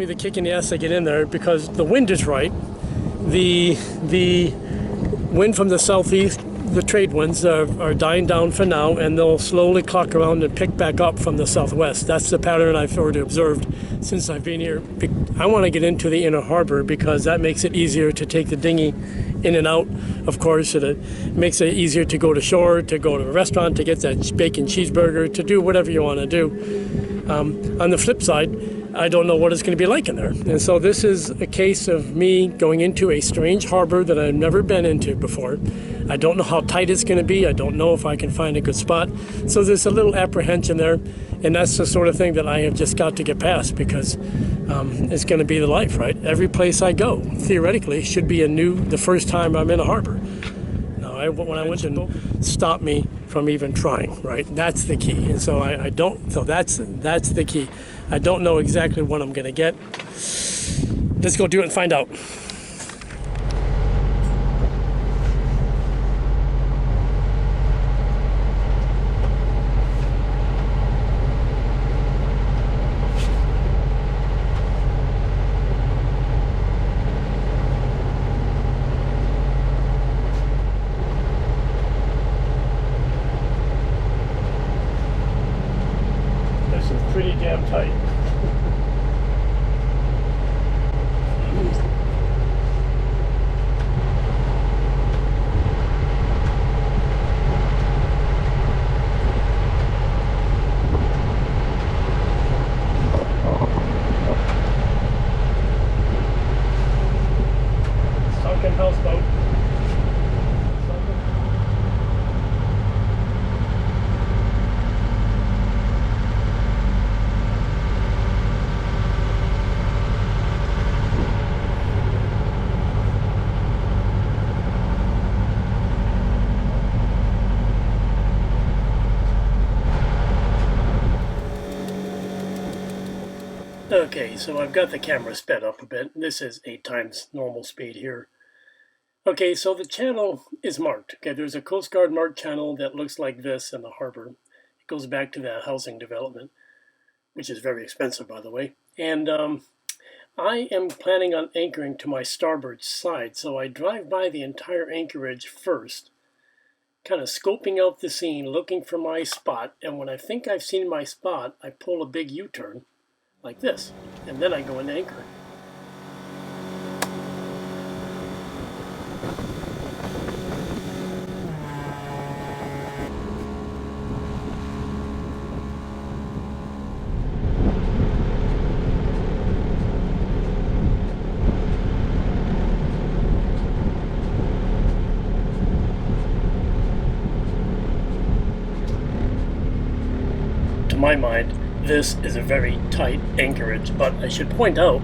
me the kick in the ass to get in there because the wind is right. The wind from the southeast, the trade winds are dying down for now, and they'll slowly clock around and pick back up from the southwest. That's the pattern I've already observed since I've been here. I want to get into the inner harbor because that makes it easier to take the dinghy in and out. Of course, it makes it easier to go to shore, to go to a restaurant, to get that bacon cheeseburger, to do whatever you want to do. On the flip side, I don't know what it's going to be like in there. And so this is a case of me going into a strange harbor that I've never been into before. I don't know how tight it's going to be. I don't know if I can find a good spot. So there's a little apprehension there. And that's the sort of thing that I have just got to get past because it's going to be the life, right? Every place I go, theoretically, should be the first time I'm in a harbor. When I went to stop me from even trying, right? That's the key. And so that's the key. I don't know exactly what I'm gonna get. Let's go do it and find out. Pretty damn tight. Sunken houseboat. Okay, so I've got the camera sped up a bit. This is 8 times normal speed here. Okay, so the channel is marked. Okay, there's a Coast Guard marked channel that looks like this in the harbor. It goes back to that housing development, which is very expensive, by the way. And I am planning on anchoring to my starboard side, so I drive by the entire anchorage first, kind of scoping out the scene, looking for my spot, and when I think I've seen my spot, I pull a big U-turn, like this, and then I go and anchor. To my mind, this is a very tight anchorage, but I should point out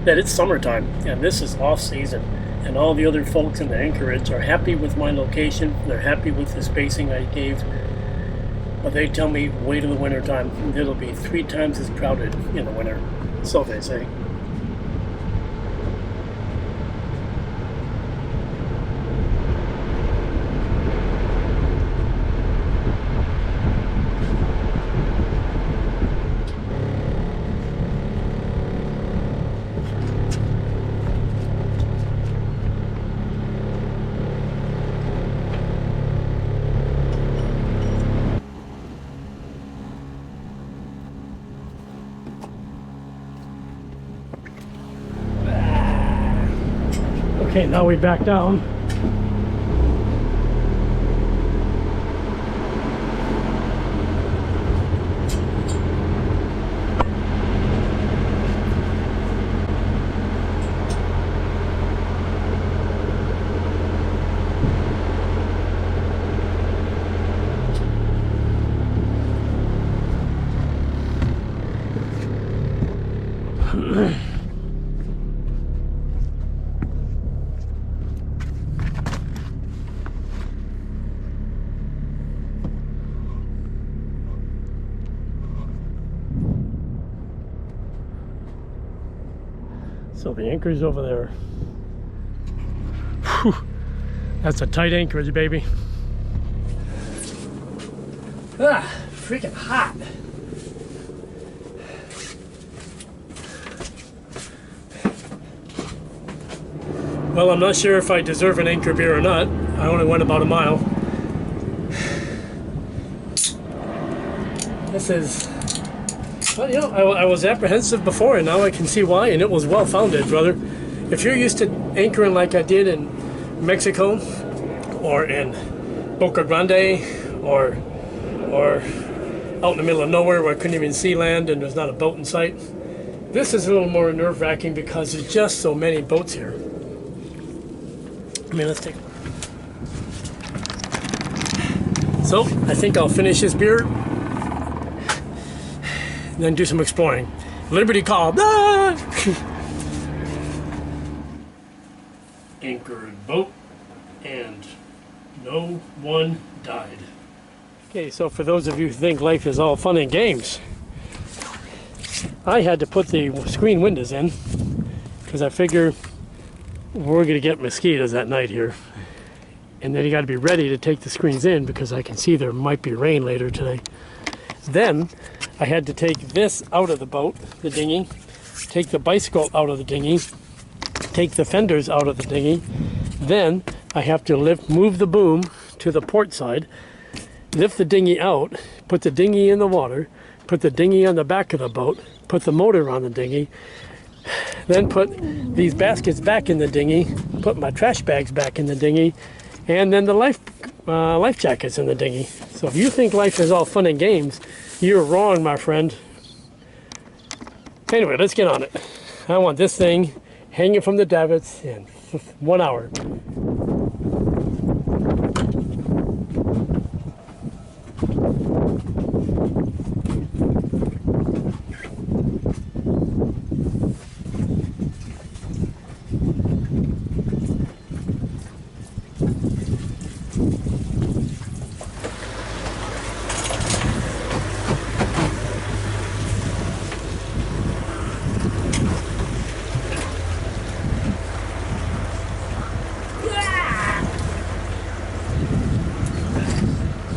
that it's summertime and this is off season, and all the other folks in the anchorage are happy with my location. They're happy with the spacing I gave, but they tell me wait till the winter time, it'll be 3 times as crowded in the winter, so they say. Okay, now we back down. So the anchor's over there. Whew. That's a tight anchorage, baby. Ah, freaking hot. Well, I'm not sure if I deserve an anchor beer or not. I only went about a mile. This is, well, you know, I was apprehensive before, and now I can see why, and it was well founded, brother. If you're used to anchoring like I did in Mexico, or in Boca Grande, or out in the middle of nowhere where I couldn't even see land and there's not a boat in sight, this is a little more nerve-wracking because there's just so many boats here. I mean, let's take a look. So, I think I'll finish this beer and then do some exploring. Liberty Call. Ah! Anchored boat, and no one died. Okay, so for those of you who think life is all fun and games, I had to put the screen windows in because I figure we're going to get mosquitoes at night here. And then you got to be ready to take the screens in because I can see there might be rain later today. Then I had to take this out of the boat, the dinghy, take the bicycle out of the dinghy, take the fenders out of the dinghy. Then I have to move the boom to the port side, lift the dinghy out, put the dinghy in the water, put the dinghy on the back of the boat, put the motor on the dinghy, then put these baskets back in the dinghy, put my trash bags back in the dinghy, and then the life jackets in the dinghy. So if you think life is all fun and games, you're wrong, my friend. Anyway, let's get on it. I want this thing hanging from the davits in 1 hour.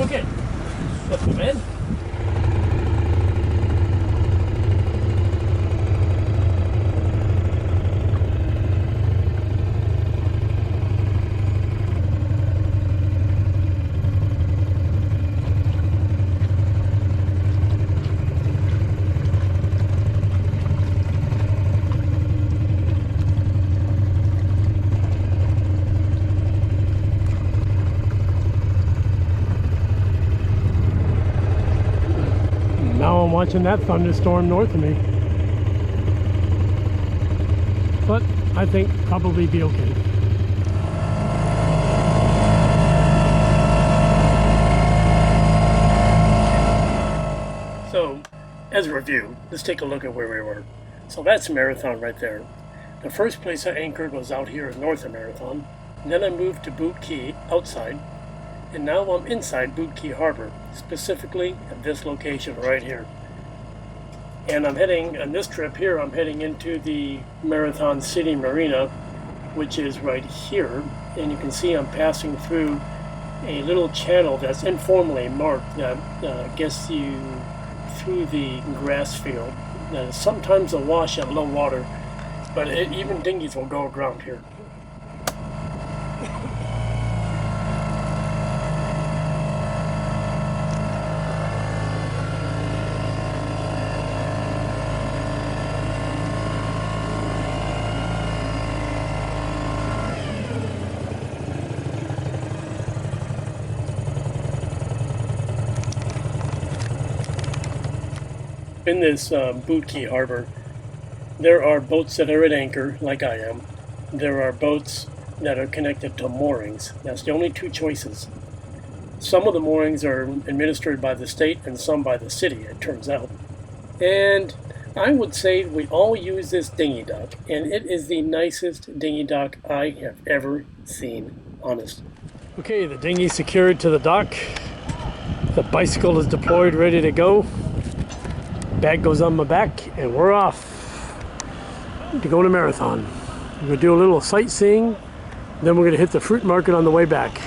Okay, let's move in. Now I'm watching that thunderstorm north of me. But I think probably be okay. So, as a review, let's take a look at where we were. So that's Marathon right there. The first place I anchored was out here north of Marathon. Then I moved to Vaca Key outside. And now I'm inside Vaca Key Harbor, specifically at this location right here. And I'm heading, on this trip here, I'm heading into the Marathon City Marina, which is right here. And you can see I'm passing through a little channel that's informally marked that gets you through the grass field. That is sometimes awash at low water, but even dinghies will go aground here. In this Vaca Key harbor, there are boats that are at anchor, like I am. There are boats that are connected to moorings. That's the only two choices. Some of the moorings are administered by the state and some by the city, it turns out. And I would say we all use this dinghy dock, and it is the nicest dinghy dock I have ever seen, honest. Okay, the dinghy's secured to the dock. The bicycle is deployed, ready to go. Bag goes on my back, and we're off to go to Marathon. We're going to do a little sightseeing, then we're going to hit the fruit market on the way back.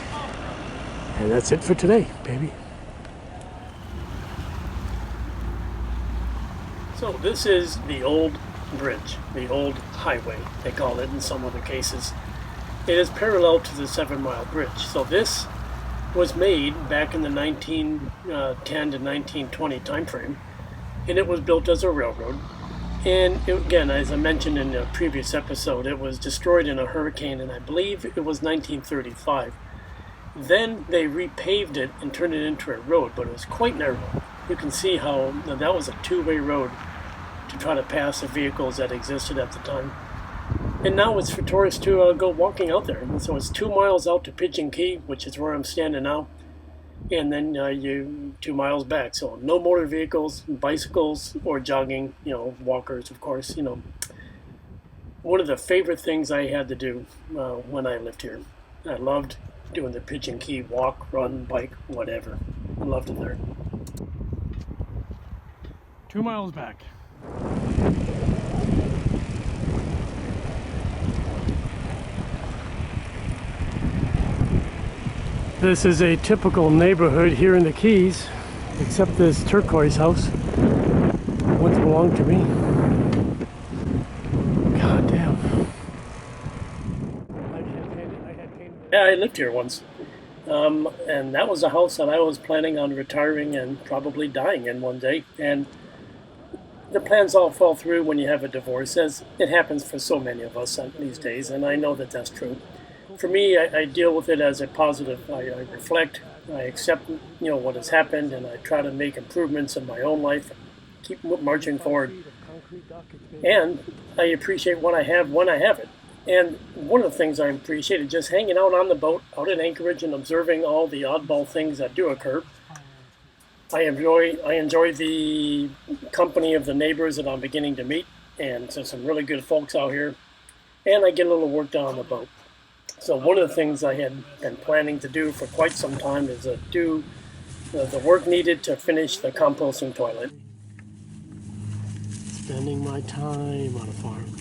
And that's it for today, baby. So this is the old bridge, the old highway, they call it in some other cases. It is parallel to the 7 Mile Bridge. So this was made back in the 1910 to 1920 time frame, and it was built as a railroad. And again, as I mentioned in a previous episode, it was destroyed in a hurricane, and I believe it was 1935. Then they repaved it and turned it into a road, but it was quite narrow. You can see how that was a two-way road to try to pass the vehicles that existed at the time. And now it's for tourists to go walking out there. And so it's 2 miles out to Pigeon Key, which is where I'm standing now, and then you 2 miles back. So no motor vehicles, bicycles, or jogging, walkers, of course. One of the favorite things I had to do when I lived here. I loved doing the Pigeon Key walk, run, bike, whatever. I loved it there. 2 miles back. This is a typical neighborhood here in the Keys, except this turquoise house once belonged to me. God damn. Yeah, I lived here once. And that was a house that I was planning on retiring and probably dying in one day. And the plans all fall through when you have a divorce, as it happens for so many of us these days, and I know that that's true. For me, I deal with it as a positive. I reflect, I accept, what has happened, and I try to make improvements in my own life, keep marching forward. And I appreciate what I have when I have it. And one of the things I appreciate is just hanging out on the boat, out in Anchorage, and observing all the oddball things that do occur. I enjoy the company of the neighbors that I'm beginning to meet, and so some really good folks out here. And I get a little work done on the boat. So one of the things I had been planning to do for quite some time is do the work needed to finish the composting toilet. Spending my time on a farm.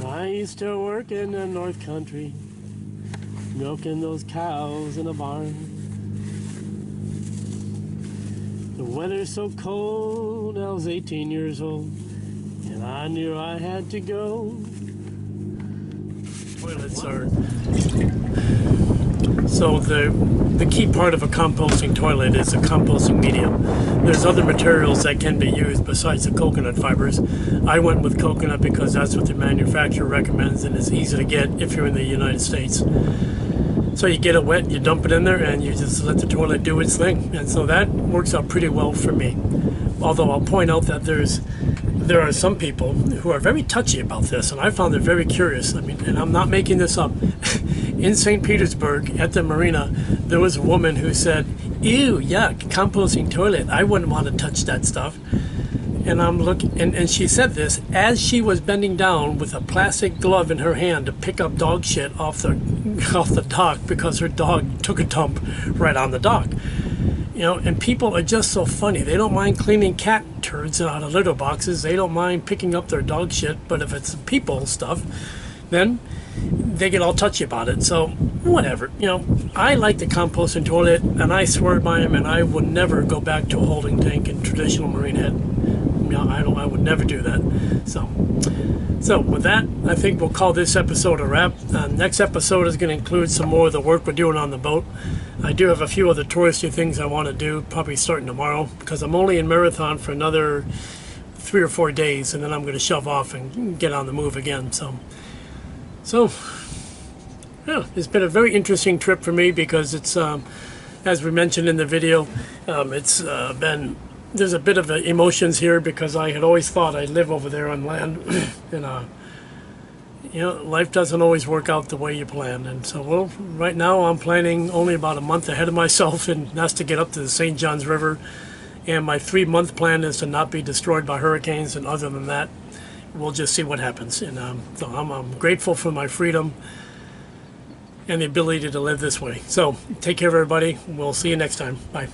I used to work in the North Country, milking those cows in a barn. The weather's so cold, I was 18 years old, and I knew I had to go. Toilets are... So the key part of a composting toilet is a composting medium. There's other materials that can be used besides the coconut fibers. I went with coconut because that's what the manufacturer recommends, and it's easy to get if you're in the United States. So you get it wet, you dump it in there, and you just let the toilet do its thing. And so that works out pretty well for me. Although I'll point out that there are some people who are very touchy about this, and I found it very curious. And I'm not making this up. In St. Petersburg, at the marina, there was a woman who said, "Ew, yuck, composting toilet. I wouldn't want to touch that stuff." And I'm looking, and she said this as she was bending down with a plastic glove in her hand to pick up dog shit off the dock because her dog took a dump right on the dock. And people are just so funny. They don't mind cleaning cat turds out of litter boxes. They don't mind picking up their dog shit. But if it's people stuff, then they get all touchy about it. So whatever. I like the composting toilet, and I swear by him, and I would never go back to a holding tank in traditional marine head. I would never do that. So with that, I think we'll call this episode a wrap. Next episode is going to include some more of the work we're doing on the boat. I do have a few other touristy things I want to do, probably starting tomorrow, because I'm only in Marathon for another 3 or 4 days, and then I'm going to shove off and get on the move again. So yeah, it's been a very interesting trip for me because it's, as we mentioned in the video, there's a bit of emotions here because I had always thought I'd live over there on land, and life doesn't always work out the way you plan. And so, right now I'm planning only about a month ahead of myself, and that's to get up to the St. Johns River. And my 3-month plan is to not be destroyed by hurricanes, and other than that, we'll just see what happens. And so I'm grateful for my freedom and the ability to live this way. So take care, everybody. We'll see you next time. Bye.